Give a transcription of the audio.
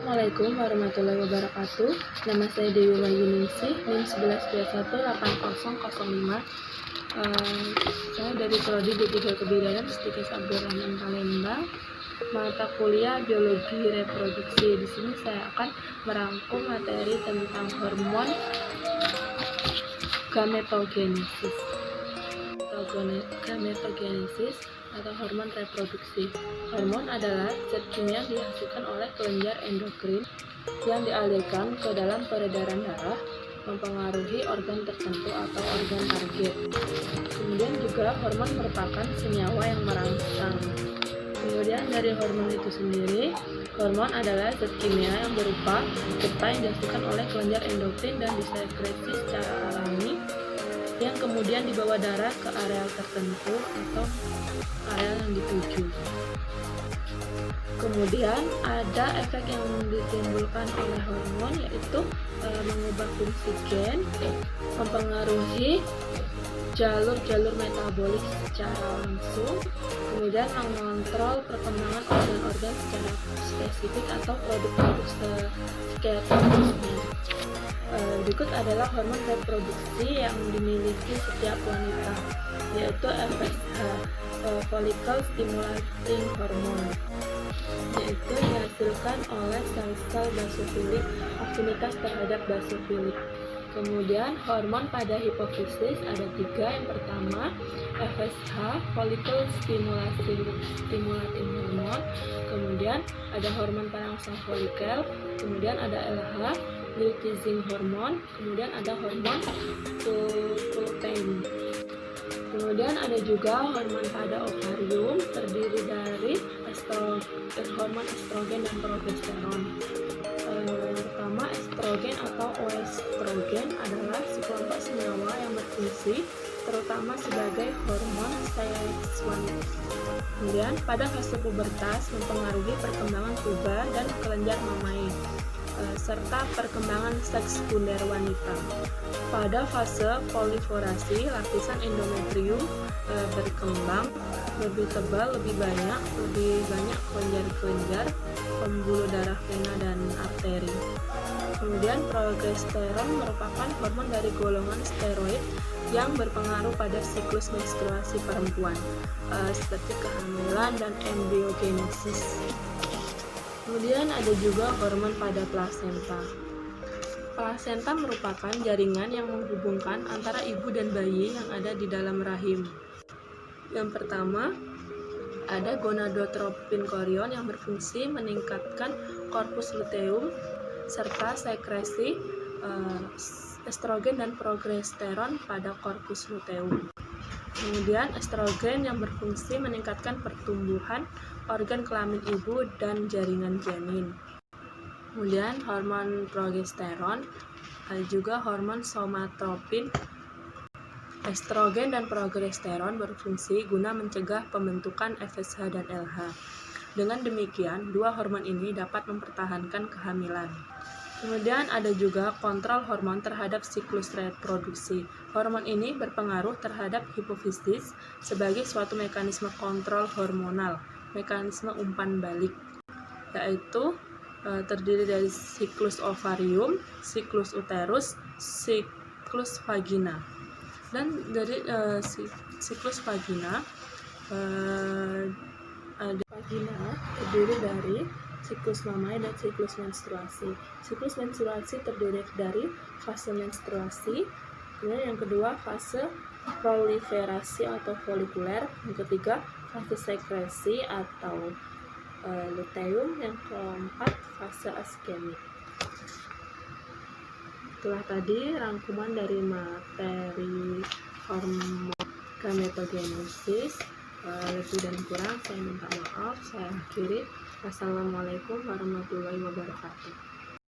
Assalamualaikum warahmatullahi wabarakatuh. Nama saya Dewi Mayuningsih, NIM 11218005. Saya dari Prodi D3 Kebudayaan Stikes Abdurrahman Palembang, mata kuliah Biologi Reproduksi. Di sini saya akan merangkum materi tentang hormon gametogenesis. Gametogenesis atau hormon reproduksi. Hormon adalah zat kimia yang dihasilkan oleh kelenjar endokrin yang dialirkan ke dalam peredaran darah, mempengaruhi organ tertentu atau organ target. Kemudian juga hormon merupakan senyawa yang merangsang. Kemudian dari hormon itu sendiri, hormon adalah zat kimia yang berupa getah yang dihasilkan oleh kelenjar endokrin dan disekresi secara alami, yang kemudian dibawa darah ke area tertentu atau area yang dituju. Kemudian ada efek yang ditimbulkan oleh hormon, yaitu mengubah fungsi gen, mempengaruhi jalur-jalur metabolik secara langsung, kemudian mengontrol perkembangan organ-organ secara spesifik atau produk-produk skeletosnya. Berikut adalah hormon reproduksi yang dimiliki setiap wanita, yaitu FSH, follicle stimulating hormone, yaitu dihasilkan oleh sel-sel basofilik, afinitas terhadap basofilik. Kemudian hormon pada hipofisis ada 3. Yang pertama FSH, follicle stimulating hormone. Kemudian ada hormon perangsang folikel. Kemudian ada LH, luteinizing hormone. Kemudian ada hormon lutein. Kemudian ada juga hormon pada ovarium, terdiri dari hormon estrogen dan progesteron. Yang pertama, estrogen atau oestrogen adalah sekelompok senyawa yang berfungsi terutama sebagai hormon seks wanita. Kemudian pada fase pubertas mempengaruhi perkembangan puber dan kelenjar mamae serta perkembangan seks sekunder wanita. Pada fase proliferasi, lapisan endometrium berkembang lebih tebal, lebih banyak kelenjar-kelenjar pembuluh darah vena dan arteri. Kemudian progesteron merupakan hormon dari golongan steroid yang berpengaruh pada siklus menstruasi perempuan, seperti kehamilan dan embriogenesis. Kemudian ada juga hormon pada plasenta. Plasenta merupakan jaringan yang menghubungkan antara ibu dan bayi yang ada di dalam rahim. Yang pertama, ada gonadotropin chorion yang berfungsi meningkatkan korpus luteum serta sekresi estrogen dan progesteron pada korpus luteum. Kemudian estrogen yang berfungsi meningkatkan pertumbuhan organ kelamin ibu dan jaringan janin. Kemudian hormon progesteron, ada juga hormon somatropin. Estrogen dan progesteron berfungsi guna mencegah pembentukan FSH dan LH. Dengan demikian, dua hormon ini dapat mempertahankan kehamilan. Kemudian ada juga kontrol hormon terhadap siklus reproduksi. Hormon ini berpengaruh terhadap hipofisis sebagai suatu mekanisme kontrol hormonal, mekanisme umpan balik, yaitu terdiri dari siklus ovarium, siklus uterus, siklus vagina. Dan dari siklus vagina, terdiri dari siklus mamae dan siklus menstruasi. Siklus menstruasi terdiri dari fase menstruasi, kemudian yang kedua fase proliferasi atau folikuler, yang ketiga fase sekresi atau luteum, yang keempat fase askemik. Itulah tadi rangkuman dari materi hormon gametogenesis. Lebih dan kurang saya minta maaf. Saya akhiri. Wassalamualaikum warahmatullahi wabarakatuh.